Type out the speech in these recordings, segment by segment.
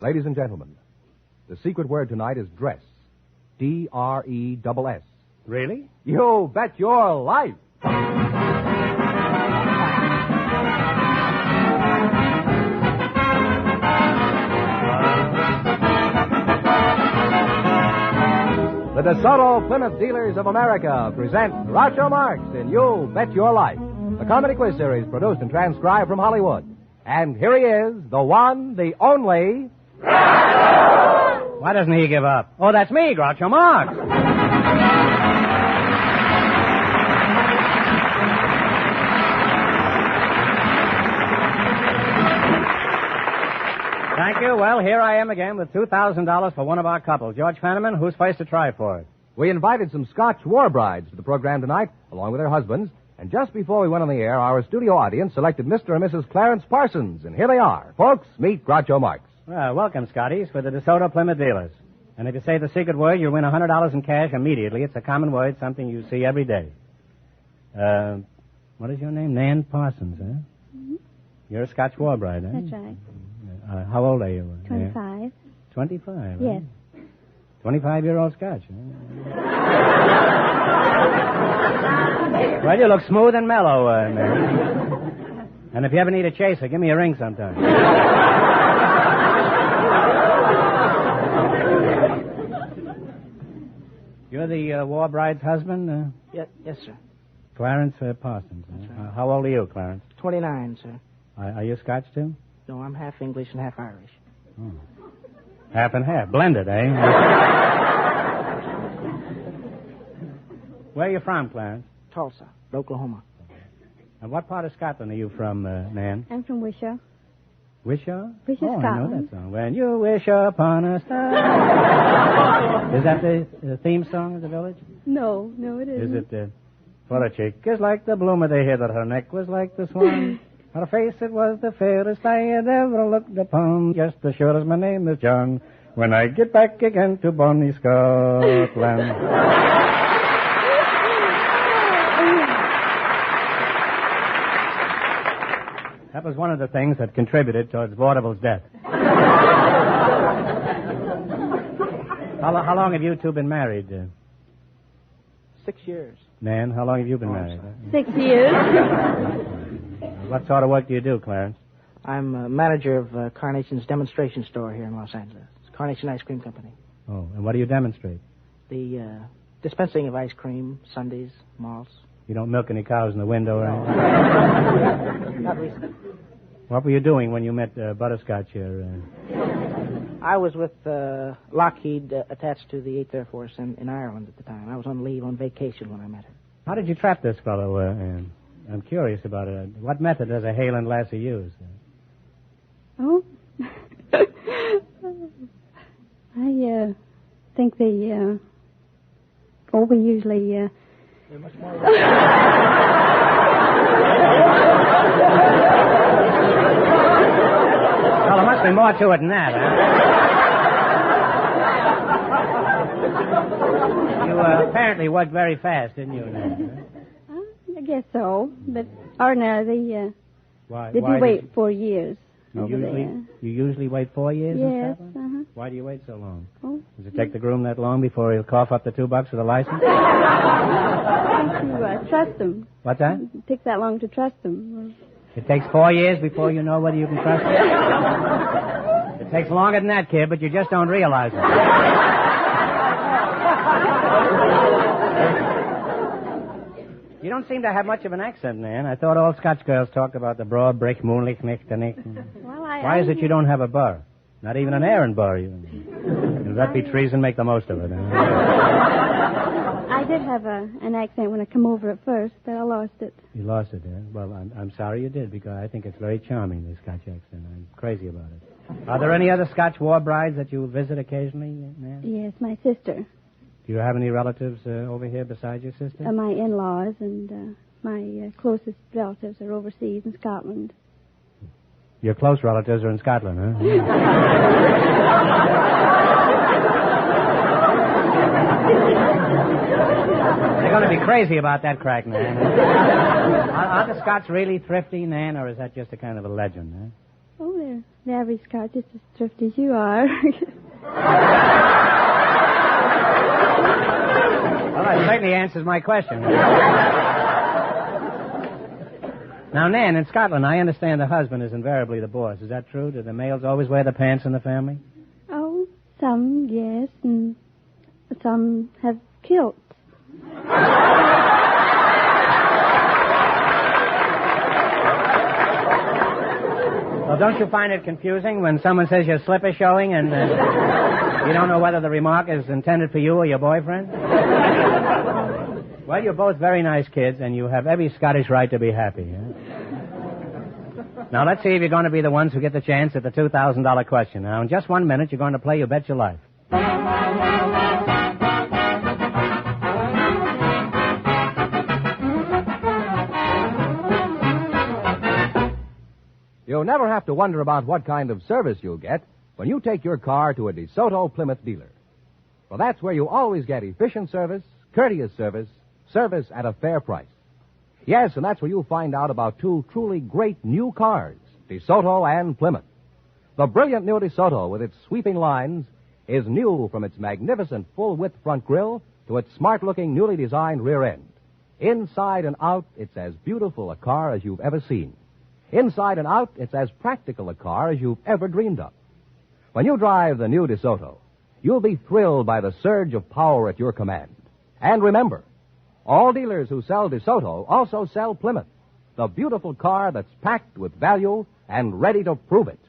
Ladies and gentlemen, the secret word tonight is dress. D-R-E-S-S. Really? You bet your life. The DeSoto Plymouth Dealers of America present Groucho Marx in You Bet Your Life, a comedy quiz series produced and transcribed from Hollywood. And here he is, the one, the only... Why doesn't he give up? Oh, that's me, Groucho Marx. Thank you. Well, here I am again with $2,000 for one of our couple. George Fenneman, who's first to try for it? We invited some Scotch war brides to the program tonight, along with their husbands. And just before we went on the air, our studio audience selected Mr. and Mrs. Clarence Parsons. And here they are. Folks, meet Groucho Marx. Well, welcome, Scotties, for the DeSoto Plymouth Dealers. And if you say the secret word, you'll win $100 in cash immediately. It's a common word, something you see every day. What is your name? Nan Parsons, huh? Mm-hmm. You're a Scotch war bride, huh? That's right. How old are you? 25. 25? Yes. Huh? 25-year-old Scotch, huh? Well, you look smooth and mellow, man. And if you ever need a chaser, give me a ring sometime. You're the war bride's husband? Yes, sir. Clarence Parsons. That's right. How old are you, Clarence? 29, sir. Are you Scotch, too? No, I'm half English and half Irish. Oh. Half and half. Blended, eh? Where are you from, Clarence? Tulsa, Oklahoma. And what part of Scotland are you from, Nan? I'm from Wishaw. Wishaw? Wishaw, I know Scotland. that song. When you wish upon a star. Is that the theme song of the village? No, it isn't. Is it, for a chick is like the bloom of the heather, her neck was like the swan. Her face, it was the fairest I had ever looked upon. Just as sure as my name is John, when I get back again to bonny Scotland. That was one of the things that contributed towards Vaudeville's death. How long have you two been married? 6 years. Nan, how long have you been married? 6 years. What sort of work do you do, Clarence? I'm manager of Carnation's demonstration store here in Los Angeles. It's Carnation Ice Cream Company. Oh, and what do you demonstrate? The dispensing of ice cream, sundaes, malts. You don't milk any cows in the window, right? Not recently. What were you doing when you met Butterscotch here? I was with Lockheed attached to the 8th Air Force in Ireland at the time. I was on leave, on vacation when I met her. How did you trap this fellow, Ann? I'm curious about it. What method does a Hale and Lassie use? Oh. I think we usually... Much more. Well, there must be more to it than that, huh? You apparently worked very fast, didn't you, Nan? I guess so, but ordinarily, Why did we wait 4 years over You usually wait 4 years there? in Yes, Scotland? Why do you wait so long? Oh. Does it take the groom that long before he'll cough up the $2 for the license? To trust them. What's that? It takes that long to trust them. It takes 4 years before you know whether you can trust him? It takes longer than that, kid, but you just don't realize it. You don't seem to have much of an accent, Nan. I thought all Scotch girls talked about the broad brick, moonlit, nick. Well, Why is it you don't have a burr? Not even an errand burr. If that be treason, make the most of it. I did have an accent when I come over at first, but I lost it. You lost it, eh? Well, I'm sorry you did, because I think it's very charming, the Scotch accent. I'm crazy about it. Are there any other Scotch war brides that you visit occasionally, Nan? Yes, my sister. Do you have any relatives over here besides your sister? My in-laws and my closest relatives are overseas in Scotland. Your close relatives are in Scotland, huh? They're going to be crazy about that crack, Nan. Are the Scots really thrifty, Nan, or is that just a kind of a legend, huh? Oh, the average Scotch is as thrifty as you are. Well, that certainly answers my question. Now, Nan, in Scotland, I understand the husband is invariably the boss. Is that true? Do the males always wear the pants in the family? Oh, some, yes, and some have kilts. Well, don't you find it confusing when someone says your slipper showing and you don't know whether the remark is intended for you or your boyfriend? Well, you're both very nice kids, and you have every Scottish right to be happy. Huh? Now, let's see if you're going to be the ones who get the chance at the $2,000 question. Now, in just 1 minute, you're going to play You Bet Your Life. You'll never have to wonder about what kind of service you'll get when you take your car to a DeSoto Plymouth dealer. Well, that's where you always get efficient service, courteous service, service at a fair price. Yes, and that's where you'll find out about two truly great new cars, DeSoto and Plymouth. The brilliant new DeSoto, with its sweeping lines, is new from its magnificent full-width front grille to its smart-looking, newly designed rear end. Inside and out, it's as beautiful a car as you've ever seen. Inside and out, it's as practical a car as you've ever dreamed of. When you drive the new DeSoto, you'll be thrilled by the surge of power at your command. And remember, all dealers who sell DeSoto also sell Plymouth, the beautiful car that's packed with value and ready to prove it.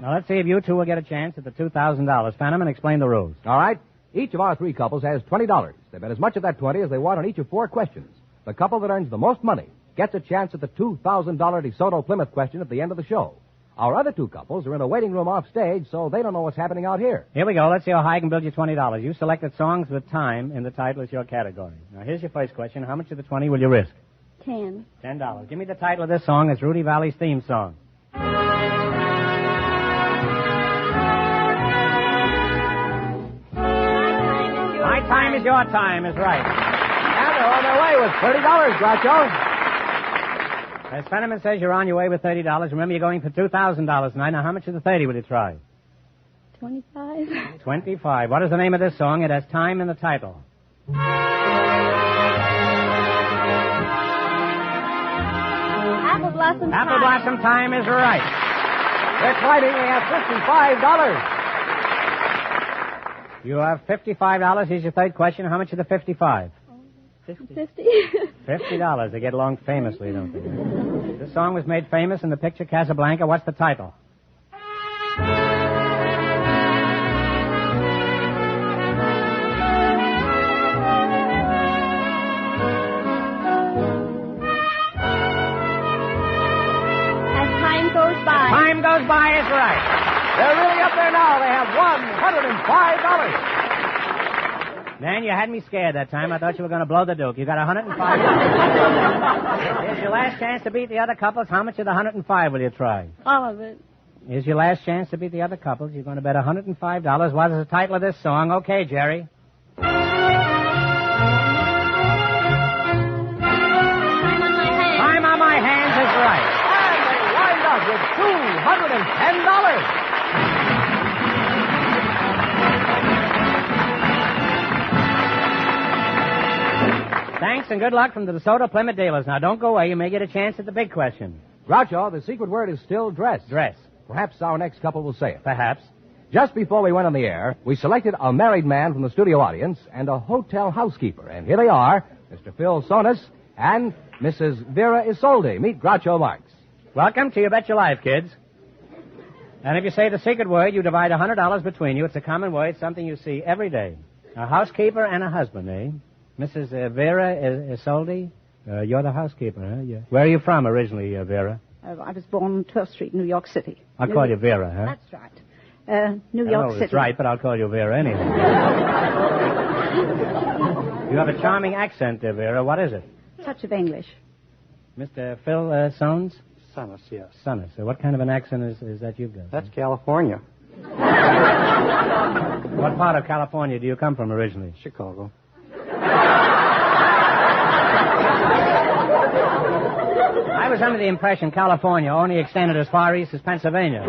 Now, let's see if you two will get a chance at the $2,000. Fenneman, explain the rules. All right? Each of our three couples has $20. They bet as much of that 20 as they want on each of 4 questions. The couple that earns the most money gets a chance at the $2,000 DeSoto Plymouth question at the end of the show. Our other 2 couples are in a waiting room off stage, so they don't know what's happening out here. Here we go. Let's see how high I can build you $20. You selected songs with time in the title as your category. Now, here's your first question. How much of the 20 will you risk? 10. $10. Give me the title of this song. It's Rudy Valley's theme song. My time is your time is right. And they're on their way with $30, Groucho. As Fenneman says, you're on your way with $30. Remember, you're going for $2,000 tonight. Now, how much of the 30 will you try? 25. 25. What is the name of this song? It has time in the title. Apple Blossom Time. Apple Blossom Time is right. They're climbing. They have $55. You have $55. Here's your third question. How much of the 55? 50. $50. They get along famously, don't they? This song was made famous in the picture Casablanca. What's the title? As time goes by. Time goes by is right. They're really up there now. They have $105. Man, you had me scared that time. I thought you were going to blow the Duke. You got $105. Here's your last chance to beat the other couples. How much of the 105 will you try? All of it. Here's your last chance to beat the other couples. You're going to bet $105. What is the title of this song? Okay, Jerry. Time on my hands is right. And they wind up with $210. Thanks and good luck from the DeSoto Plymouth dealers. Now, don't go away. You may get a chance at the big question. Groucho, the secret word is still dress. Dress. Perhaps our next couple will say it. Perhaps. Just before we went on the air, we selected a married man from the studio audience and a hotel housekeeper. And here they are, Mr. Phil Sonis and Mrs. Vera Isolde. Meet Groucho Marx. Welcome to You Bet Your Life, kids. And if you say the secret word, you divide $100 between you. It's a common word, something you see every day. A housekeeper and a husband, eh? Mrs. Vera Isolde, you're the housekeeper, huh? Yeah. Where are you from originally, Vera? I was born on 12th Street, New York City. I'll call you Vera, huh? That's right. New I York know City. it's right, but I'll call you Vera anyway. You have a charming accent there, Vera. What is it? Touch of English. Mr. Phil Sones? Sonis, yes. Sonis. So what kind of an accent is that you've got? That's California. What part of California do you come from originally? Chicago. I was under the impression California only extended as far east as Pennsylvania.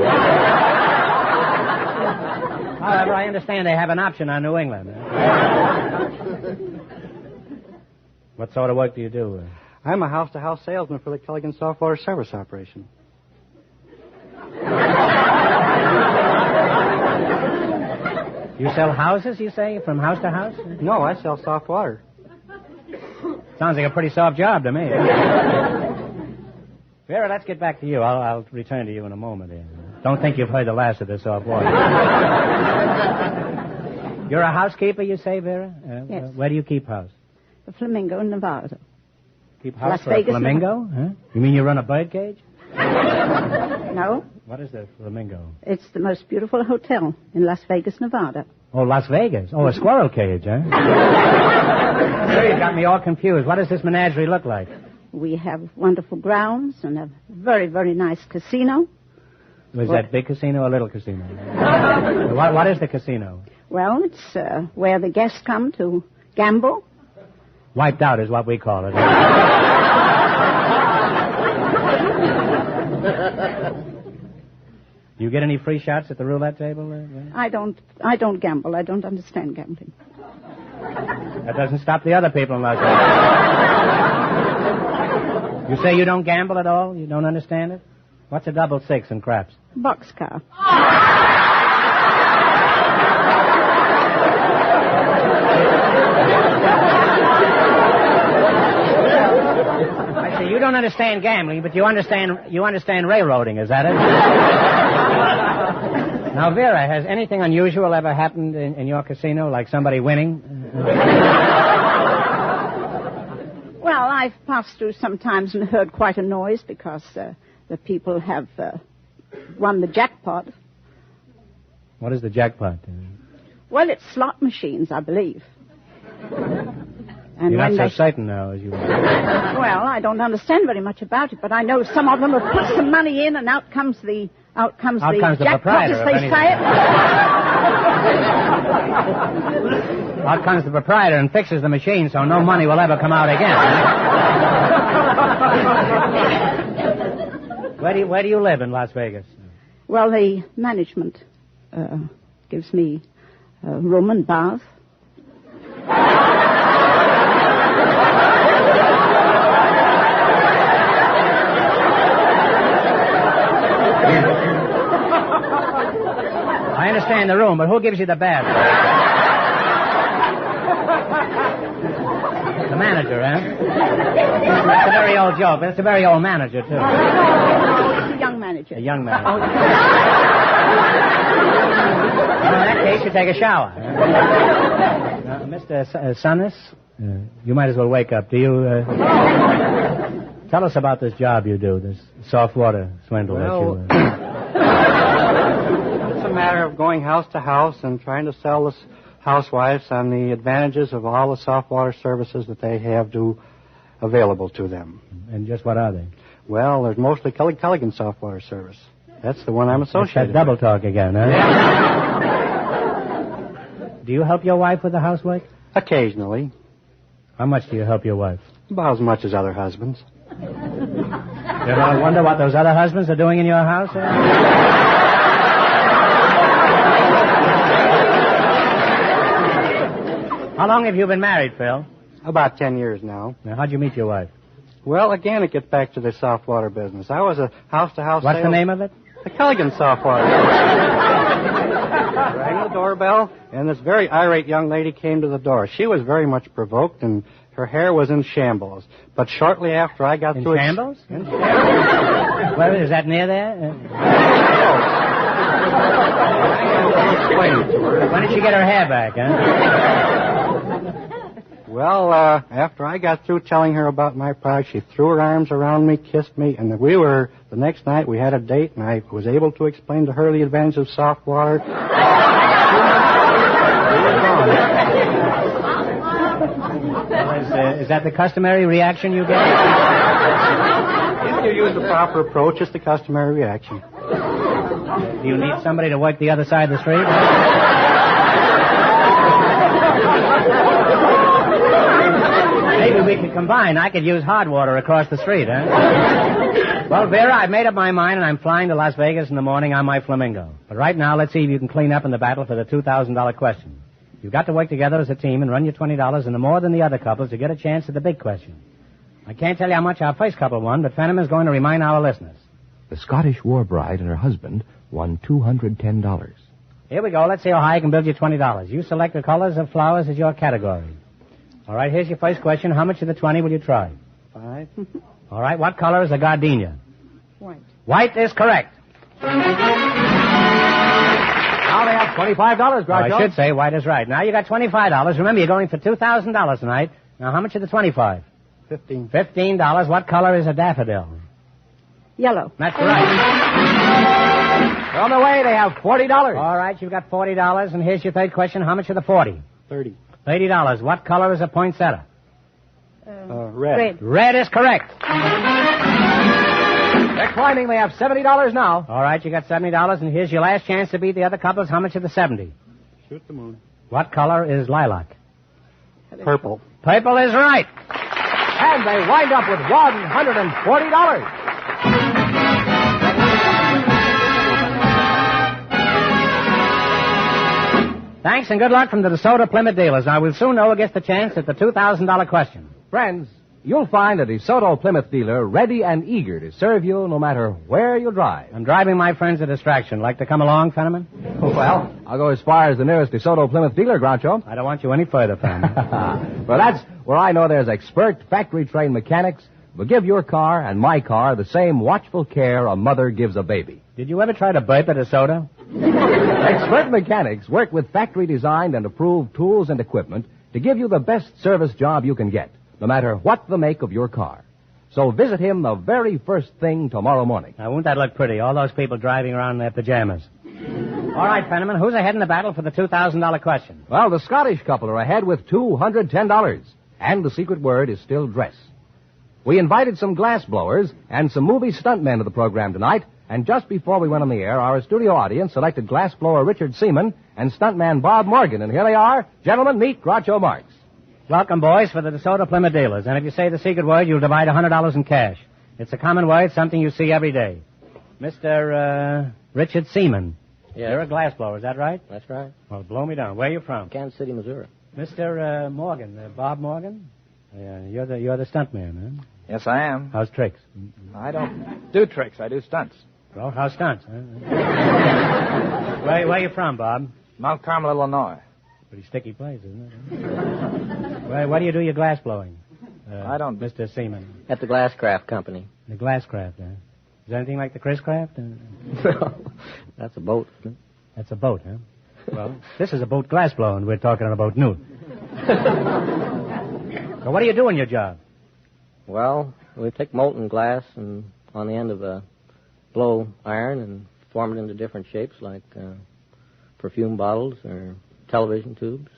However, I understand they have an option on New England. What sort of work do you do? I'm a house-to-house salesman for the Culligan Softwater Service Operation. You sell houses, you say, from house to house? No, I sell soft water. Sounds like a pretty soft job to me. Vera, let's get back to you. I'll return to you in a moment here. Don't think you've heard the last of this soft water. You're a housekeeper, you say, Vera? Yes. Where do you keep house? The Flamingo in Nevada. Keep house Las for Vegas, a flamingo? Huh? You mean you run a bird cage? No, What is the Flamingo? it's the most beautiful hotel in Las Vegas, Nevada. Oh, Las Vegas. Oh, a squirrel cage, huh? Sure, you got me all confused. What does this menagerie look like? We have wonderful grounds and a very, very nice casino. Was that big casino or little casino? What is the casino? Well, it's where the guests come to gamble. Wiped out is what we call it. You get any free shots at the roulette table? I don't gamble. I don't understand gambling. That doesn't stop the other people in Las Vegas. You say you don't gamble at all? You don't understand it? What's a double six in craps? Boxcar. I say you don't understand gambling, but you understand railroading. Is that it? Now, Vera, has anything unusual ever happened in your casino, like somebody winning? Well, I've passed through sometimes and heard quite a noise because the people have won the jackpot. What is the jackpot? Well, it's slot machines, I believe. And You're when not so certain now as you were. Well, I don't understand very much about it, but I know some of them have put some money in, and out comes the jackpot, proprietor, as they say it. Out comes the proprietor and fixes the machine so no money will ever come out again. Where do you live in Las Vegas? Well, the management gives me a room and bath. I understand the room, but who gives you the bath? The manager, eh? That's a very old joke, but it's a very old manager, too. It's a young manager. A young manager. Well, in that case, you take a shower. Mr. Sunnis, you might as well wake up. Do you... Tell us about this job you do, this soft water swindle. Well, it's a matter of going house to house and trying to sell the housewives on the advantages of all the soft water services that they have available to them. And just what are they? Well, there's mostly Culligan soft water service. That's the one I'm associated with. That's that double talk again, huh? Do you help your wife with the housework? Occasionally. How much do you help your wife? About as much as other husbands. You ever wonder what those other husbands are doing in your house? How long have you been married, Phil? About 10 years now. Now, how'd you meet your wife? Well, again, it gets back to the soft water business. I was a house-to-house What's the name of it? The Culligan soft water. Rang the doorbell, and this very irate young lady came to the door. She was very much provoked, and her hair was in shambles. But shortly after I got through... Shambles? In shambles? Well, is that near there? When did she get her hair back, huh? Well, after I got through telling her about my product, she threw her arms around me, kissed me, and the next night we had a date, and I was able to explain to her the advantages of soft water. Is that the customary reaction you get? If you use the proper approach, it's the customary reaction. Do you need somebody to work the other side of the street? Maybe we could combine. I could use hard water across the street, huh? Well, Vera, I've made up my mind, and I'm flying to Las Vegas in the morning on my Flamingo. But right now, let's see if you can clean up in the battle for the $2,000 question. You've got to work together as a team and run your $20 into more than the other couples to get a chance at the big question. I can't tell you how much our first couple won, but Fenneman's going to remind our listeners. The Scottish war bride and her husband won $210. Here we go. Let's see how high I can build you $20. You select the colors of flowers as your category. All right, here's your first question. How much of the 20 will you try? 5. All right, what color is a gardenia? White. White is correct. Now they have $25, Groucho. I should say white is right. Now you got $25. Remember, you're going for $2,000 tonight. Now, how much of the 25? 15. $15. What color is a daffodil? Yellow. That's right. On the way, they have $40. All right, you've got $40, and here's your third question. How much of the 40? 30. $30. What color is a poinsettia? Red. Red is correct. They're climbing. They have $70 now. All right, you got $70, and here's your last chance to beat the other couples. How much of the 70? Shoot the moon. What color is lilac? Purple. Purple is right. And they wind up with $140. Thanks and good luck from the DeSoto Plymouth dealers. Now, we'll soon know who gets the chance at the $2,000 question. Friends, you'll find a DeSoto Plymouth dealer ready and eager to serve you no matter where you drive. I'm driving my friends a distraction. Like to come along, Fenneman? Well, I'll go as far as the nearest DeSoto Plymouth dealer, Groucho. I don't want you any further, Fenneman. Well, that's where I know there's expert factory-trained mechanics who give your car and my car the same watchful care a mother gives a baby. Did you ever try to burp at DeSoto? Expert mechanics work with factory-designed and approved tools and equipment to give you the best service job you can get, no matter what the make of your car. So visit him the very first thing tomorrow morning. Now, won't that look pretty? All those people driving around in their pajamas. All right, Fenneman, who's ahead in the battle for the $2,000 question? Well, the Scottish couple are ahead with $210, and the secret word is still dress. We invited some glass blowers and some movie stuntmen to the program tonight, and just before we went on the air, our studio audience selected glass blower Richard Seaman and stuntman Bob Morgan, and here they are. Gentlemen, meet Groucho Marx. Welcome, boys, for the DeSoto Plymouth dealers. And if you say the secret word, you'll divide $100 in cash. It's a common word, something you see every day. Mr. Richard Seaman. Yes. You're a glass blower, is that right? That's right. Well, blow me down. Where are you from? Kansas City, Missouri. Mr. Morgan, Bob Morgan? You're the stuntman, huh? Yes, I am. How's tricks? I don't do tricks. I do stunts. Well, how's stunts, huh? Where are you from, Bob? Mount Carmel, Illinois. Pretty sticky place, isn't it? Where do you do your glass blowing? I don't. Mr. Seaman. At the Glasscraft Company. The Glasscraft, huh? Is there anything like the Chris Craft? That's a boat, isn't it? That's a boat, huh? Well, this is a boat glass blowing. We're talking about nude. So what do you do in your job? Well, we take molten glass and on the end of a blow iron and form it into different shapes like perfume bottles or television tubes.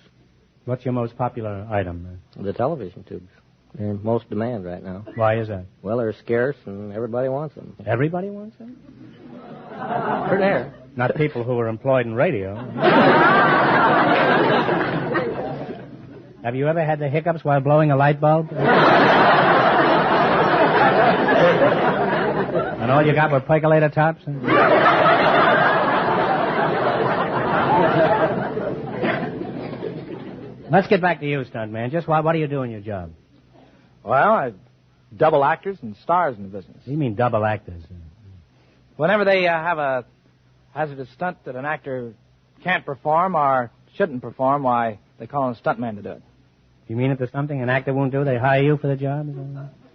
What's your most popular item? The television tubes. They're in most demand right now. Why is that? Well, they're scarce and everybody wants them. Everybody wants them? They're there. Not people who are employed in radio. Have you ever had the hiccups while blowing a light bulb? And all you got were percolator tops? Let's get back to you, stuntman. Just what do you do in your job? Well, I double actors and stars in the business. You mean double actors? Whenever they have a hazardous stunt that an actor can't perform or shouldn't perform, why, they call a stuntman to do it. You mean if there's something an actor won't do, they hire you for the job?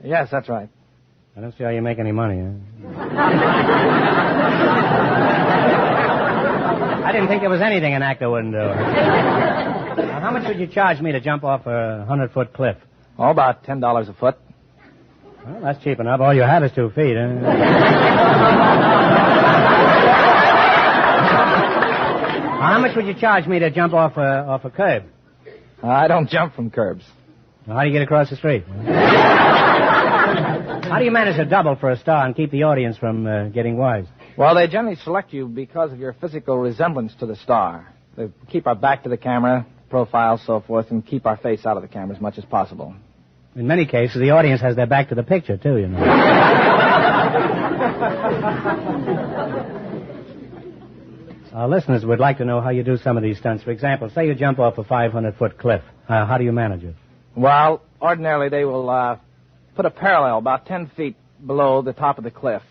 Yes, that's right. I don't see how you make any money, huh? I didn't think there was anything an actor wouldn't do. Now, how much would you charge me to jump off a 100-foot cliff? Oh, about $10 a foot. Well, that's cheap enough. All you have is 2 feet, huh? How much would you charge me to jump off a curb? I don't jump from curbs. Well, how do you get across the street? How do you manage a double for a star and keep the audience from getting wise? Well, they generally select you because of your physical resemblance to the star. They keep our back to the camera, profile, so forth, and keep our face out of the camera as much as possible. In many cases, the audience has their back to the picture, too, you know. Our listeners would like to know how you do some of these stunts. For example, say you jump off a 500-foot cliff. How do you manage it? Well, ordinarily they will put a parallel about 10 feet below the top of the cliff.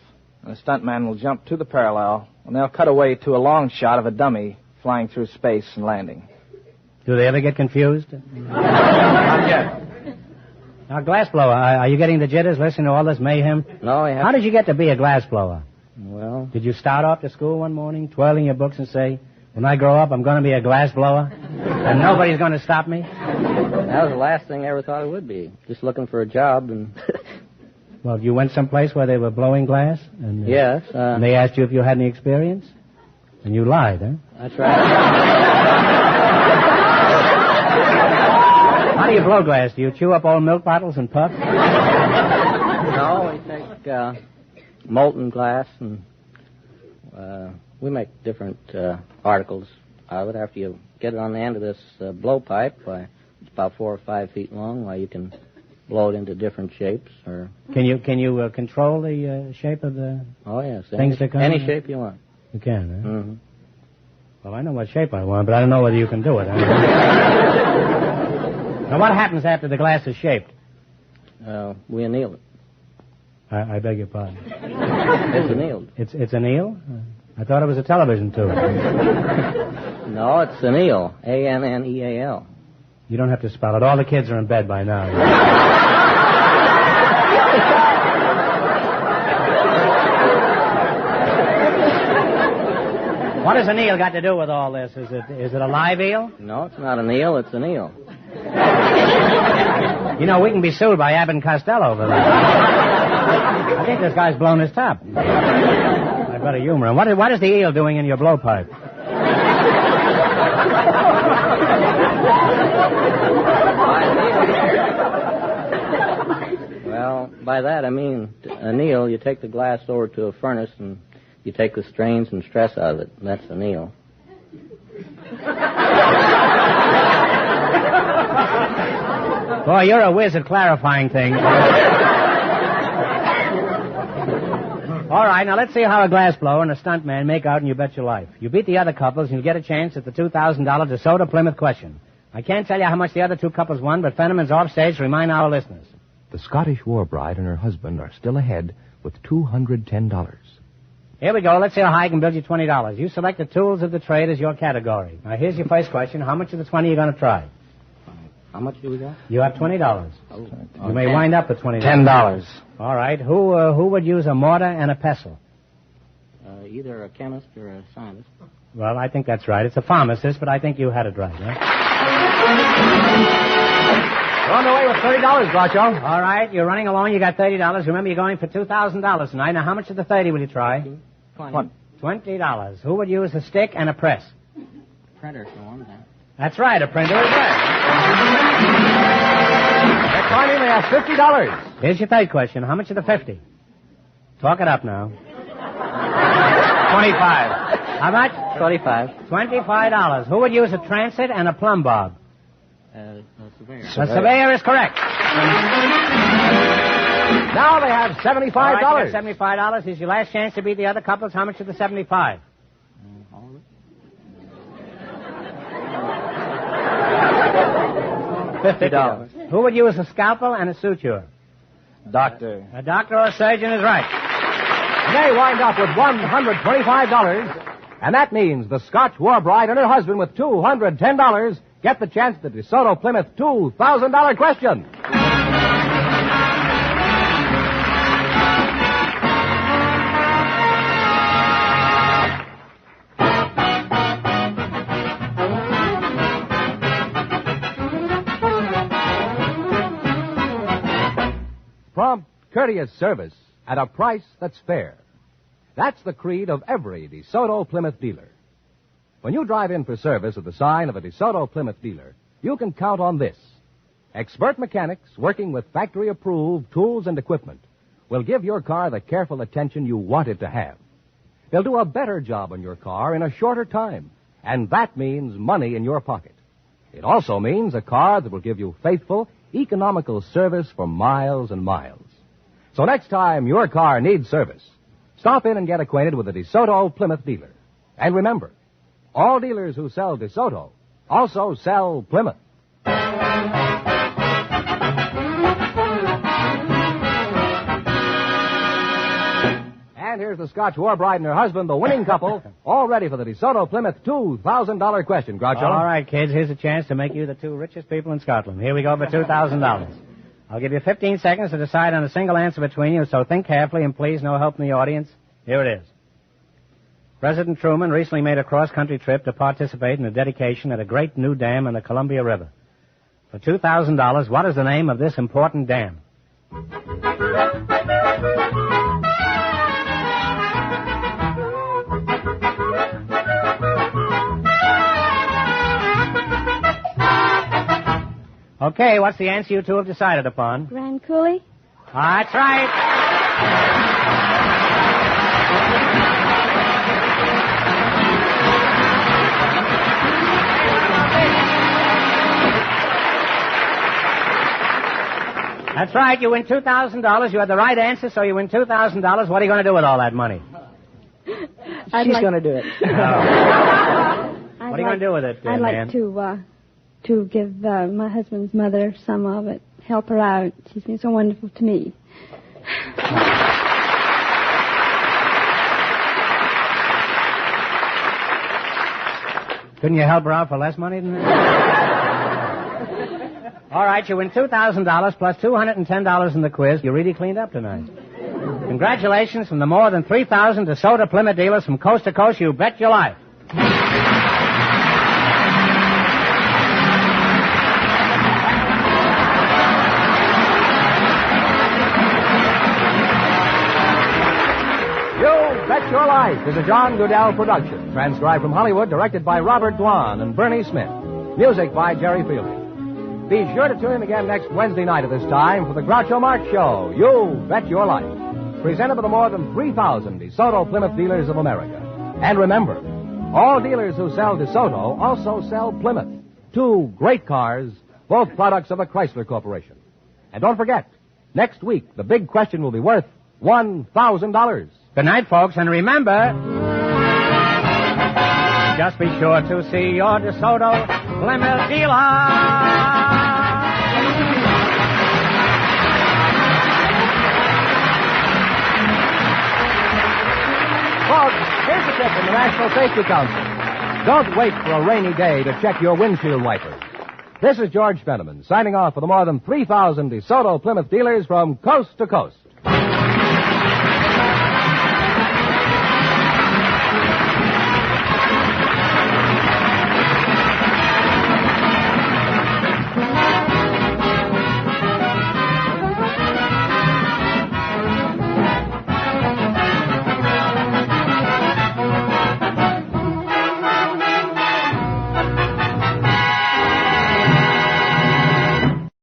And the stuntman will jump to the parallel, and they'll cut away to a long shot of a dummy flying through space and landing. Do they ever get confused? Not yet. Now, glassblower, are you getting the jitters listening to all this mayhem? No, How did you get to be a glassblower? Well, Did you start off to school one morning, twirling your books and say, when I grow up, I'm going to be a glassblower, and nobody's going to stop me? that was the last thing I ever thought it would be. Just looking for a job and... Well, you went someplace where they were blowing glass? And, Yes. And they asked you if you had any experience? And you lied, huh? That's right. How do you blow glass? Do you chew up old milk bottles and puff? No, we take molten glass and we make different articles out of it. After you get it on the end of this blowpipe, it's about 4 or 5 feet long, where you can blow it into different shapes. Or Can you control the shape of the... Oh, yes. Things that come Any in? shape you want. You can, huh? Mm-hmm. Well, I know what shape I want, but I don't know whether you can do it. Now, what happens after the glass is shaped? We anneal it. I beg your pardon. It's annealed. It's an eel? I thought it was a television tube. No, it's anneal. A-N-N-E-A-L. You don't have to spell it. All the kids are in bed by now. What has an eel got to do with all this? Is it a live eel? No, it's not an eel. It's an eel. You know, we can be sued by Abbott and Costello over that. I think this guy's blown his top. I better humor him. What is the eel doing in your blowpipe? Well, by that I mean anneal. You take the glass over to a furnace and you take the strains and stress out of it. And that's anneal. Boy, you're a whiz at clarifying things. All right, now let's see how a glassblower and a stuntman make out and You Bet Your Life. You beat the other couples and you'll get a chance at the $2,000 DeSoto Plymouth question. I can't tell you how much the other two couples won, but Fenneman's off stage to remind our listeners. The Scottish war bride and her husband are still ahead with $210. Here we go. Let's see how high I can build you $20. You select the tools of the trade as your category. Now, here's your first question. How much of the 20 are you going to try? How much do we got? You have $20. You may wind up with $20. $10. All right. Who would use a mortar and a pestle? Either a chemist or a scientist. Well, I think that's right. It's a pharmacist, but I think you had it right, huh? You're on the way with $30, Groucho. All right. You're running along. You got $30. Remember, you're going for $2,000 tonight. Now, how much of the 30 will you try? $20. Who would use a stick and a press? Printer, for one thing. That's right. A printer is right. They're climbing. They have $50. Here's your third question. How much of the 50? Talk it up now. 25. How much? 25. $25. Who would use a transit and a plumb bob? A surveyor. A surveyor is correct. Now they have $75. All right, you got $75. Here's your last chance to beat the other couples. How much of the 75? All of it? $50. Who would use a scalpel and a suture? Doctor. A doctor or a surgeon is right. They wind up with $125, and that means the Scotch war bride and her husband with $210 get the chance at the DeSoto Plymouth $2,000 question. Prompt, courteous service at a price that's fair. That's the creed of every DeSoto Plymouth dealer. When you drive in for service at the sign of a DeSoto Plymouth dealer, you can count on this. Expert mechanics working with factory-approved tools and equipment will give your car the careful attention you want it to have. They'll do a better job on your car in a shorter time, and that means money in your pocket. It also means a car that will give you faithful, economical service for miles and miles. So next time your car needs service, stop in and get acquainted with a DeSoto Plymouth dealer. And remember, all dealers who sell DeSoto also sell Plymouth. And here's the Scotch war bride and her husband, the winning couple, all ready for the DeSoto Plymouth $2,000 question, Groucho. All right, kids, here's a chance to make you the two richest people in Scotland. Here we go for $2,000. I'll give you 15 seconds to decide on a single answer between you, so think carefully and please no help from the audience. Here it is. President Truman recently made a cross-country trip to participate in a dedication at a great new dam in the Columbia River. For $2,000, what is the name of this important dam? Okay, what's the answer you two have decided upon? Grand Coulee? That's right. That's right. You win $2,000. You had the right answer, so you win $2,000. What are you going to do with all that money? She's going to do it. What are you going to do with it, I'd like to give my husband's mother some of it, help her out. She's been so wonderful to me. Couldn't you help her out for less money than that? All right, you win $2,000 plus $210 in the quiz. You really cleaned up tonight. Congratulations from the more than 3,000 DeSoto Plymouth dealers from coast to coast. You bet your life. Bet Your Life is a John Goodell production, transcribed from Hollywood, directed by Robert Dwan and Bernie Smith. Music by Jerry Fielding. Be sure to tune in again next Wednesday night at this time for the Groucho Marx Show, You Bet Your Life, presented by the more than 3,000 DeSoto Plymouth dealers of America. And remember, all dealers who sell DeSoto also sell Plymouth, two great cars, both products of the Chrysler Corporation. And don't forget, next week, the big question will be worth $1,000. Good night, folks, and remember, just be sure to see your DeSoto Plymouth dealer. Folks, here's a tip from the National Safety Council. Don't wait for a rainy day to check your windshield wipers. This is George Fenneman, signing off for the more than 3,000 DeSoto Plymouth dealers from coast to coast.